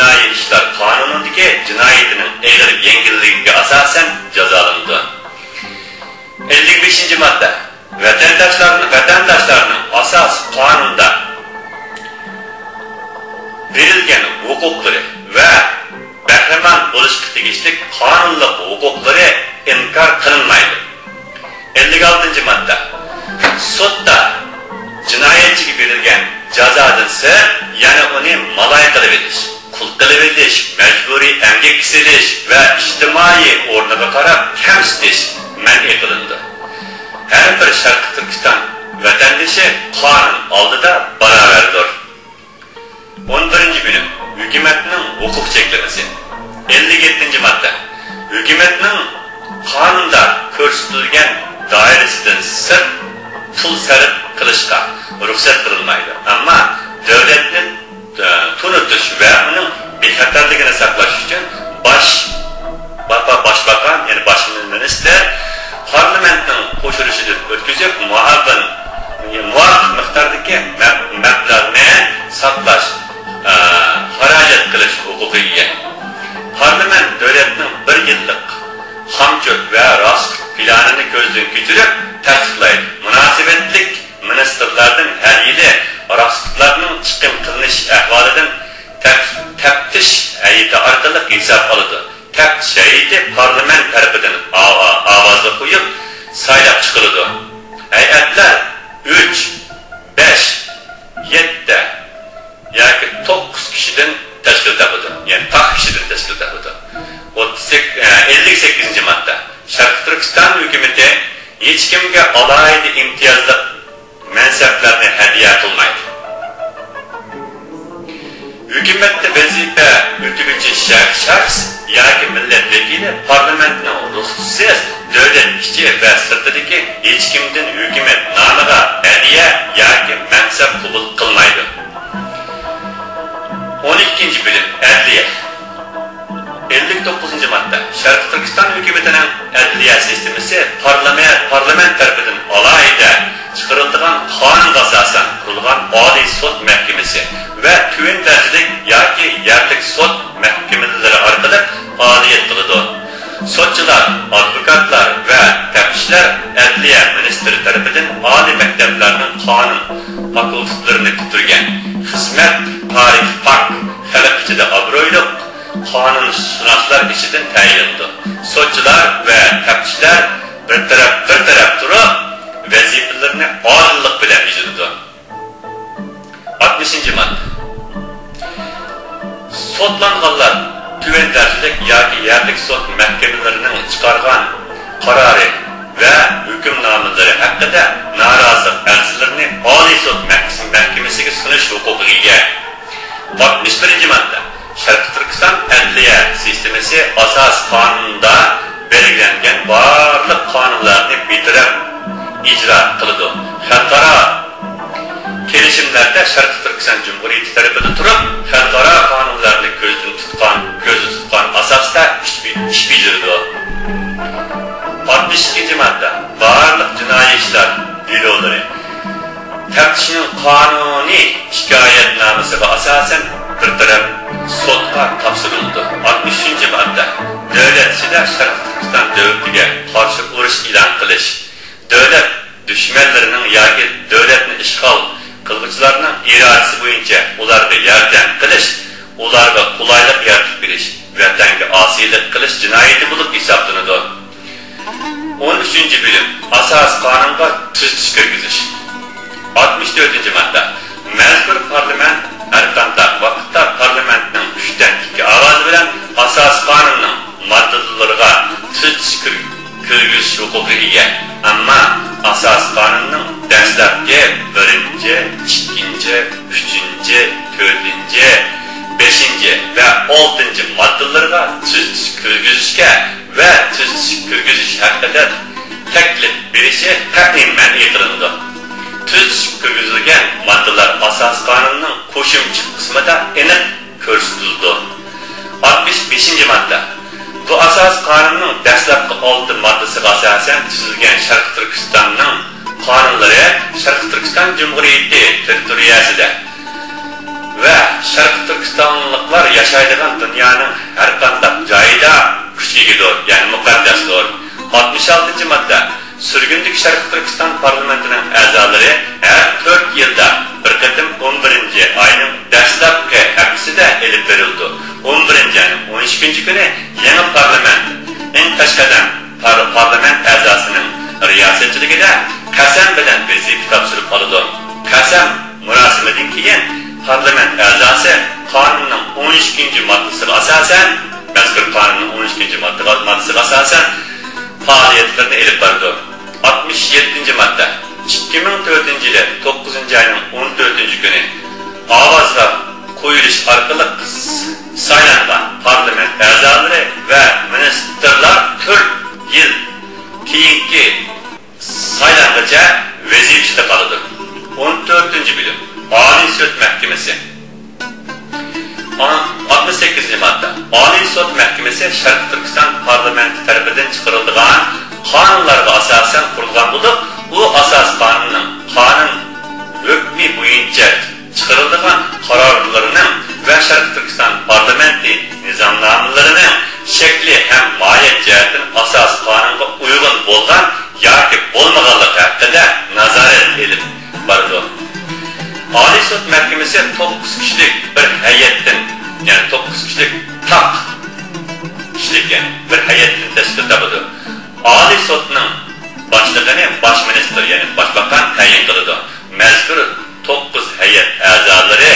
Jinoiy ishlar qonunidagi jinoyatining og'ir yengilligiga asosan jazolanadi. 55-modda vatandoshlarning asos qonunda berilgan huquqlari va bahramand bo'lishga tegishli qonunliq huquqlari inkor qilinmaydi. 56-modda sudda jinoyatchiga berilgan jazodan so'ng yana uni malay qilib edish, qul qilib edish, majburiy emgak qilish va ijtimoiy o'rniga qarab kamsitish man etilindi. Her bir Sharqi Turkiston vatandashi qonun oldida barobardir. 11-bölüm Hükümetinin hukuk çeklemesi. 57-modda Hükümetinin kanunda ko'rsatilgan doirasidan sir pul sarf qilishga ruxsat qilinmaydi. Ammo davlatni tunutish va uning bexatarligini saqlash uchun boshbakan, ya'ni bosh minister parlamentning qo'shilishini o'tkazib, muavin miqdordagi mablag'ni saqlash, xarajat qilish huquqiga. Parlament davlatning 1 yillik xamchot va rasxod planini ko'zdan kechirib tasdiqlaydi. Munosabatlik ministerlarning har yili rasxodlarning chiqim qilinish ahvolidan taftish hay'ati orqali hisob oladi. Taftish hay'ati parlament tarafidan ovozga qo'yib saylab chiqiladi. Hay'atlar 3, 5, 7 yoki 9 kishidan tashkil topadi. Ya'ni 10 kishidan tashkil topadi. 58-modda Sharq Turkiston hukumati hech kimga alohida imtiyozli mansablarni hadya qilmaydi. Hukumatda vazifa o'taguvchi shaxs yoki millat vakili parlamentning ruxsatisiz davlat ichi va sirtidagi hech kimdan hukumat nomiga hadya yoki mansab qabul qilmaydi. 12-bölüm Adliya. 59-modda Sharq Turkiston hukumatining adliya sistemasi parlament tarafidan alohida chiqarilgan qonunga asosan qurilgan oliy sud mahkamasi va tuvan darajalik yoki yerlik sud mahkamalari orqali faoliyat qiladi. Sudchilar, advokatlar va taftishlar adliya ministri tarafidan oliy maktablarning qonun fakultetlarini bitirgan xizmat tarihi fakt xalq ichida obro'li qonunshunoslar ichidan tayinlandi. Sudchilar va taftishlar bir taraf turib vazifalarini odillik bilan bajardi. 60-modda sudlanganlar tuvan darajalik yoki yerlik sud mahkamalarining chiqargan qarori va hukmnomalari haqida norozilik arzilarini oliy sud mahkamasiga sunish huquqiga ega. 61-modda Sharq Turkiston adliya sistemasi asos qonunda belgilangan barliq qonunlarni bitirib ijro qiladi. Xalqaro kelishimlarda Sharq Turkiston Cumhuriyeti tarafidan turib, xalqaro qonunlarni ko'zda tutgan asosda ish bajaradi. 62-modda barliq jinoiy ishlar byurolari taftishning qonuniy shikoyatnomasiga asosan bir taraf sudga topshirildi. 63-modda davlat ichida Sharq Turkiston davlatiga qarshi urush e'lon qilish, davlat dushmanlarining yoki davlatni ishg'ol qiluvchilarning irodasi bo'yicha ularga yordam qilish, ularga qulaylik yaratib berish, vatanga osiylik qilish jinoyati bo'lib hisoblanadi. 13-bölüm Asos qonunga tuzitish kirgizish. 64-modda mazkur parlament har qanday vaqtda parlamentning 3dan 2 ovozi bilan asos qonunning moddalariga tuzitish kirgizish huquqiga ega. Ammo asos qonunning dastlabki 1, 2, 3, 4, 5 va 6 moddalariga tuzitish kirgizishga va tuzitish kirgizish haqida taklif berishi qat'iy man etiladi. Tuzitish kirgizilgan moddalar asos qonunning qo'shimcha qismida aniq ko'rsatildi. 65-modda bu asos qonunning dastlabki 6 moddasiga asosan tuzilgan Sharq Turkistonning qonunlari Sharq Turkiston Cumhuriyeti territoriyasida ve Şarkı Türkistanlıklar yaşaydıgan dünyanın her kandak joyida kuchigidir, yani muqaddasdir. 66. madde. Sürgündük Şarkı Türkistan parlamentinin a'zolari her 4 yılda bir qatim 11. ayının dastlabki haftasida elib berildi. 11. ayının 12. günü yeni parlament en tashqadan parlament a'zosining riyosatchiligida qasam bilan vazifa topshirib oladi. Qasam murosimidan keyin parlament a'zosi qonunning 12. moddasiga asosan, mazkur qonunning 12. moddasiga asosan faoliyatlarni elib bordi. 67. madde. 2004 yılı 9. ayının 14. günü avazla koyuluş arkalı saylangan parlament a'zolari ve ministerler 4 yıl keyinki saylangacha vazifasida qoladi. 14. bölüm. Oliy sud mahkamasi. 68. madde. Oliy sud mahkamasi Şarkı Türkistan parlamenti tarafidan chiqarilgan qonunlarga asosan qurilgan bo'lib, u asos qonun hukmi bo'yicha chiqarilgan qarorlarning va Şarkı Türkistan parlamenti nizomnomalarining shakli ham mohiyat jihatdan asos qonunga uyg'un bo'lgan yoki bo'lmaganligi haqida nazorat qilib bordi. Oliy sud mahkamasi 9 kishilik bir hay'atdan, ya'ni 9 kishilik taq kishilik bir hay'atdan tashkil topadi. Oliy sudning boshlig'ini bosh ministr, ya'ni boshbakan tayin qiladi. Mazkur 9 hay'at a'zolari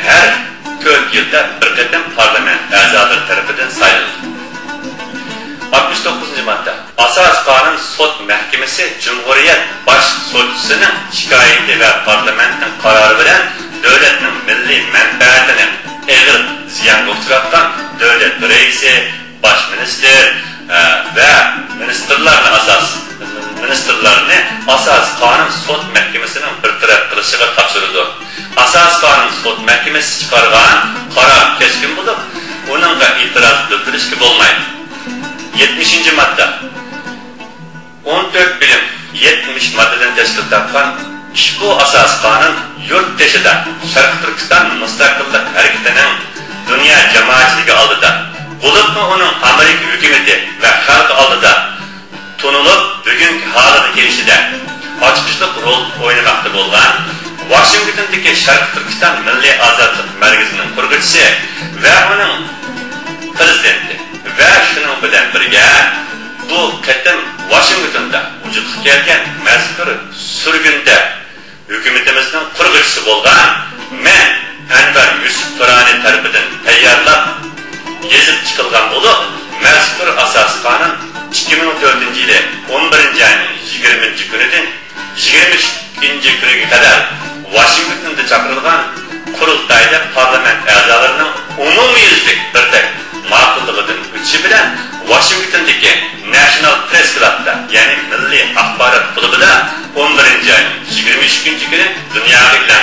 har 4 yilda bir qatim parlament a'zolari tomonidan saylanadi. 69. madde. Asos qonun sud mahkamasi Cumhuriyet bosh sudchisining shikoyati va parlamentning qarori bilan davlatning milliy manfaatini og'ir ziyonga uchratgan davlat raisi, bosh ministr ve ministerlarni asos qonun sud mahkamasining bartaraf qilishiga topshirildi. Asos qonun sud mahkamasi chiqargan qaror keskin bo'lib, uningga e'tiroz bildirishga bo'lmaydi. 70. madde. 14 bilim 70 maddeden tashkil topgan ushbu asos qonun yurt teshida Şarkı Türkistan mustaqillik harakatining dunyo jamoatchiligi oldida bo'libmi uning Amerika hukumati va xalq oldida tunilib bugungi holiga kelishida ochqishlik rol o'ynamoqda bo'lgan Washingtondagi Şarkı Türkistan Milliy ozodlik markazining qurg'uvchisi va uning prezidenti ve şunun bilen birge bu qatim Washingtonda vujudga kelgan mazkur surgunda hukumatimizning qurg'uvchisi bo'lgan men Anvar Yusuf Turani tarafidan tayyorlab yezib chiqilgan bo'lib, mazkur asos qonun 2004 yili 11 ayning 20 kunidan 22 kuniga qadar Washingtonda chaqirilgan qurultayda parlament a'zolarining umumiyuzlik birdak ma'qulligidan o'tishi bilan Washingtondagi National Press Club'da, ya'ni Milliy axborot klubida 11 ayning 23 kuni dunyoga e'lon